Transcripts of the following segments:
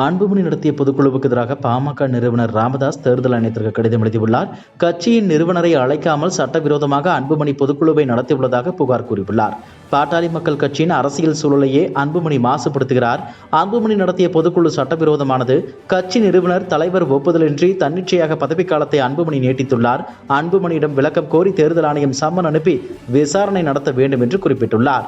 அன்புமணி நடத்திய பொதுக்குழுவுக்கு எதிராக பாமக நிறுவனர் ராமதாஸ் தேர்தல் ஆணையத்திற்கு கடிதம் எழுதியுள்ளார். கட்சியின் நிறுவனரை அழைக்காமல் சட்டவிரோதமாக அன்புமணி பொதுக்குழுவை நடத்தியுள்ளதாக புகார் கூறியுள்ளார். பாட்டாளி மக்கள் கட்சியின் அரசியல் சூழலையே அன்புமணி மாசுபடுத்துகிறார். அன்புமணி நடத்திய பொதுக்குழு சட்டவிரோதமானது. கட்சி நிறுவனர் தலைவர் ஒப்புதலின்றி தன்னிச்சையாக பதவிக்காலத்தை அன்புமணி நீட்டித்துள்ளார். அன்புமணியிடம் விளக்கம் கோரி தேர்தல் ஆணையம் சம்மன் அனுப்பி விசாரணை நடத்த வேண்டும் என்று குறிப்பிட்டுள்ளார்.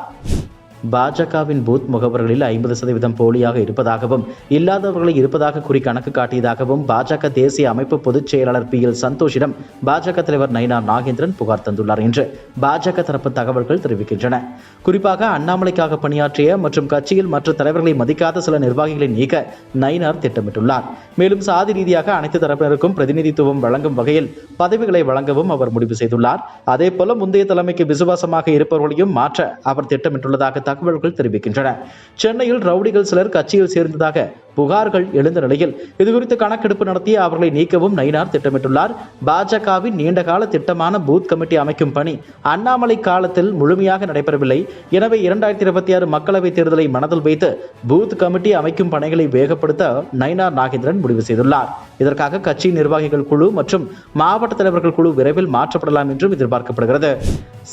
பாஜகவின் பூத் முகவர்களில் 50% போலியாக இருப்பதாகவும் இல்லாதவர்களை இருப்பதாக கூறி கணக்கு காட்டியதாகவும் பாஜக தேசிய அமைப்பு பொதுச் செயலாளர் PL சந்தோஷிடம் பாஜக தலைவர் நயினார் நாகேந்திரன் புகார் தந்துள்ளார் என்று பாஜக தரப்பு தகவல்கள் தெரிவிக்கின்றன. குறிப்பாக அண்ணாமலைக்காக பணியாற்றிய மற்றும் கட்சியில் மற்ற தலைவர்களை மதிக்காத சில நிர்வாகிகளை நீக்க நயினார் திட்டமிட்டுள்ளார். மேலும் சாதி ரீதியாக அனைத்து தரப்பினருக்கும் பிரதிநிதித்துவம் வழங்கும் வகையில் பதவிகளை வழங்கவும் அவர் முடிவு செய்துள்ளார். அதேபோல முந்தைய தலைமைக்கு விசுவாசமாக இருப்பவர்களையும் மாற்ற அவர் திட்டமிட்டுள்ளதாக தகவல்கள் தெரிவிக்கின்றன. சென்னையில் ரவுடிகள் சிலர் கட்சியில் சேர்ந்ததாக புகார்கள் எழுந்த நிலையில் இதுகுறித்து கணக்கெடுப்பு நடத்தி அவர்களை நீக்கவும் நயினார் திட்டமிட்டுள்ளார். பாஜகவின் நீண்டகால திட்டமான பூத் கமிட்டி அமைக்கும் பணி அண்ணாமலை காலத்தில் முழுமையாக நடைபெறவில்லை. எனவே 2026 மக்களவைத் தேர்தலை மனதில் வைத்து பூத் கமிட்டி அமைக்கும் பணிகளை வேகப்படுத்த நயினார் நாகேந்திரன் முடிவு செய்துள்ளார். இதற்காக கட்சி நிர்வாகிகள் குழு மற்றும் மாவட்ட தலைவர்கள் குழு விரைவில் மாற்றப்படலாம் என்றும் எதிர்பார்க்கப்படுகிறது.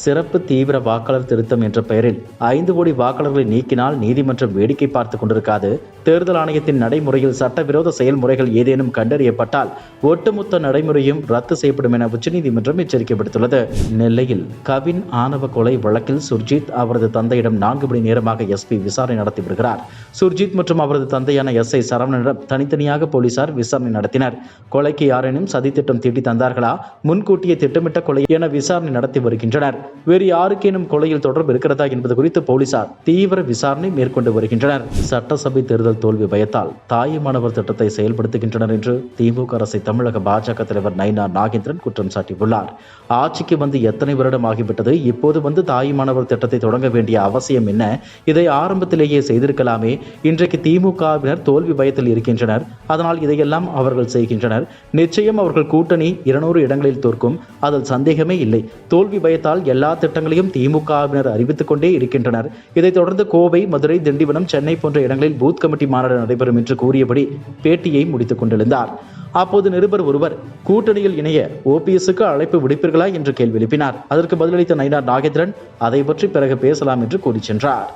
சிறப்பு தீவிர வாக்காளர் திருத்தம் என்ற பெயரில் 5 கோடி வாக்காளர்களை நீக்கினால் நீதிமன்றம் வேடிக்கை பார்த்துக் கொண்டிருக்காது. தேர்தல் ஆணையத்தின் நடைமுறையில் சட்டவிரோத செயல்முறைகள் ஏதேனும் கண்டறியப்பட்டால் ஒட்டுமொத்த நடைமுறையும் ரத்து செய்யப்படும் என உச்சநீதிமன்றம் எச்சரிக்கை விடுத்துள்ளது. நெல்லையில் கவின் ஆணவ கொலை வழக்கில் சுர்ஜித் அவரது தந்தையிடம் 4 மணி நேரமாக SP விசாரணை நடத்தி வருகிறார். சுர்ஜித் மற்றும் அவரது தந்தையான SI சரவணனிடம் தனித்தனியாக போலீசார் விசாரணை நடத்தினர். கொலைக்கு யாரேனும் சதித்திட்டம் தீட்டி தந்தார்களா, முன்கூட்டியே திட்டமிட்ட கொலை என விசாரணை நடத்தி வருகின்றனர். வேறு யாருக்கேனும் கொலையில் தொடர்பு இருக்கிறதா என்பது குறித்து போலீசார் தீவிர விசாரணை மேற்கொண்டு வருகின்றனர். சட்டசபை தேர்தல் தோல்வி பயத்தால் தாயுமானவர் திட்டத்தை செயல்படுத்துகின்றனர் என்று திமுக அரசை தமிழக பாஜக தலைவர் நயினார் நாகேந்திரன் குற்றம் சாட்டியுள்ளார். ஆட்சிக்கு வந்து எத்தனை வருடம் ஆகிவிட்டது, இப்போது வந்து தாயுமானவர் திட்டத்தை தொடங்க வேண்டிய அவசியம் என்ன? இதை ஆரம்பத்திலேயே செய்திருக்கலாமே. இன்றைக்கு திமுகவினர் தோல்வி பயத்தில் இருக்கின்றனர். அதனால் இதையெல்லாம் அவர்கள் செய்கின்றனர். நிச்சயம் அவர்கள் கூட்டணி 200 இடங்களில் தோற்கும், அதில் சந்தேகமே இல்லை. தோல்வி பயத்தால் எல்லா திட்டங்களையும் திமுகவினர் அறிவித்துக் கொண்டே இருக்கின்றனர். இதைத் தொடர்ந்து கோவை, மதுரை, திண்டிவனம், சென்னை போன்ற இடங்களில் பூத் கமிட்டி மாநாடு நடைபெறும் என்று கூறியபடி பேட்டியை முடித்துக் கொண்டிருந்தார். அப்போது நிருபர் ஒருவர் கூட்டணியில் இணைய OPSக்கு அழைப்பு விடுப்பீர்களா என்று கேள்வி எழுப்பினார். அதற்கு பதிலளித்த நயினார் நாகேந்திரன் அதை பற்றி பிறகு பேசலாம் என்று கூறி சென்றார்.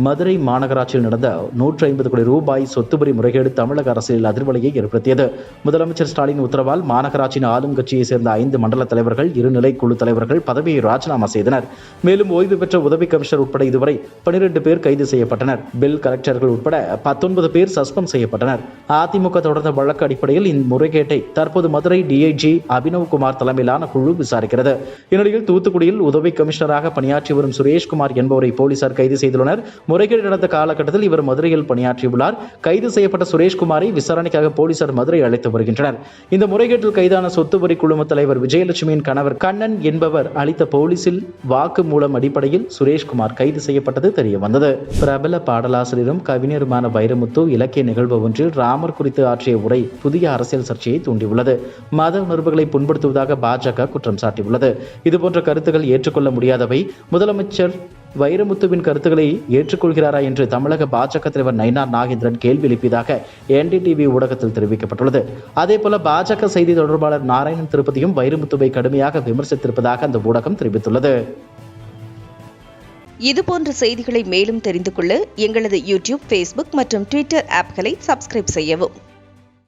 மதுரை மாநகராட்சியில் நடந்த 150 கோடி ரூபாய் சொத்து வரி முறைகேடு தமிழக அரசியல் அதிர்வலையை ஏற்படுத்தியது. முதலமைச்சர் ஸ்டாலின் உத்தரவால் மாநகராட்சியின் ஆளும் கட்சியை சேர்ந்த 5 மண்டல தலைவர்கள், 2 நிலை குழு தலைவர்கள் பதவியை ராஜினாமா செய்தனர். மேலும் ஓய்வு பெற்ற உதவி கமிஷனர் உட்பட இதுவரை 12 பேர் கைது செய்யப்பட்டனர். பில் கலெக்டர்கள் உட்பட 19 பேர் சஸ்பெண்ட் செய்யப்பட்டனர். அதிமுக தொடர்ந்த வழக்கு அடிப்படையில் இந்த முறைகேட்டை தற்போது மதுரை DIG அபினவ்குமார் தலைமையிலான குழு விசாரிக்கிறது. இந்நிலையில் தூத்துக்குடியில் உதவி கமிஷனராக பணியாற்றி வரும் சுரேஷ்குமார் என்பவரை போலீசார் கைது செய்துள்ளனர். முறைகேடு நடந்த காலகட்டத்தில் இவர் மதுரையில் பணியாற்றியுள்ளார். கைது செய்யப்பட்ட சுரேஷ்குமாரை விசாரணைக்காக போலீசார் மதுரை அழைத்து வருகின்றனர். இந்த முறைகேட்டில் கைதான சொத்து வரி குழும தலைவர் விஜயலட்சுமியின் கணவர் கண்ணன் என்பவர் அளித்த போலீசில் வாக்குமூலம் அடிப்படையில் சுரேஷ்குமார் கைது செய்யப்பட்டது தெரிய வந்தது. பிரபல பாடலாசிரியரும் கவிஞருமான வைரமுத்து இலக்கிய நிகழ்வு ஒன்றில் ராமர் குறித்து ஆற்றிய உரை புதிய அரசியல் சர்ச்சையை தூண்டியுள்ளது. மத உணர்வுகளை புண்படுத்துவதாக பாஜக குற்றம் சாட்டியுள்ளது. இதுபோன்ற கருத்துக்கள் ஏற்றுக்கொள்ள முடியாதவை. முதலமைச்சர் வைரமுத்துவின் கருத்துக்களை ஏற்றுக்கொள்கிறாரா என்று தமிழக பாஜக தலைவர் நயினார் நாகேந்திரன் கேள்வி எழுப்பியதாக NDTV ஊடகத்தில் தெரிவிக்கப்பட்டுள்ளது. அதேபோல பாஜக செய்தி தொடர்பாளர் நாராயணன் திருப்பதியும் வைரமுத்துவை கடுமையாக விமர்சித்திருப்பதாக அந்த ஊடகம் தெரிவித்துள்ளது. இதுபோன்ற செய்திகளை மேலும் தெரிந்து கொள்ள எங்களது YouTube, Facebook மற்றும் Twitter ஆப்களை சப்ஸ்கிரைப் செய்யவும்.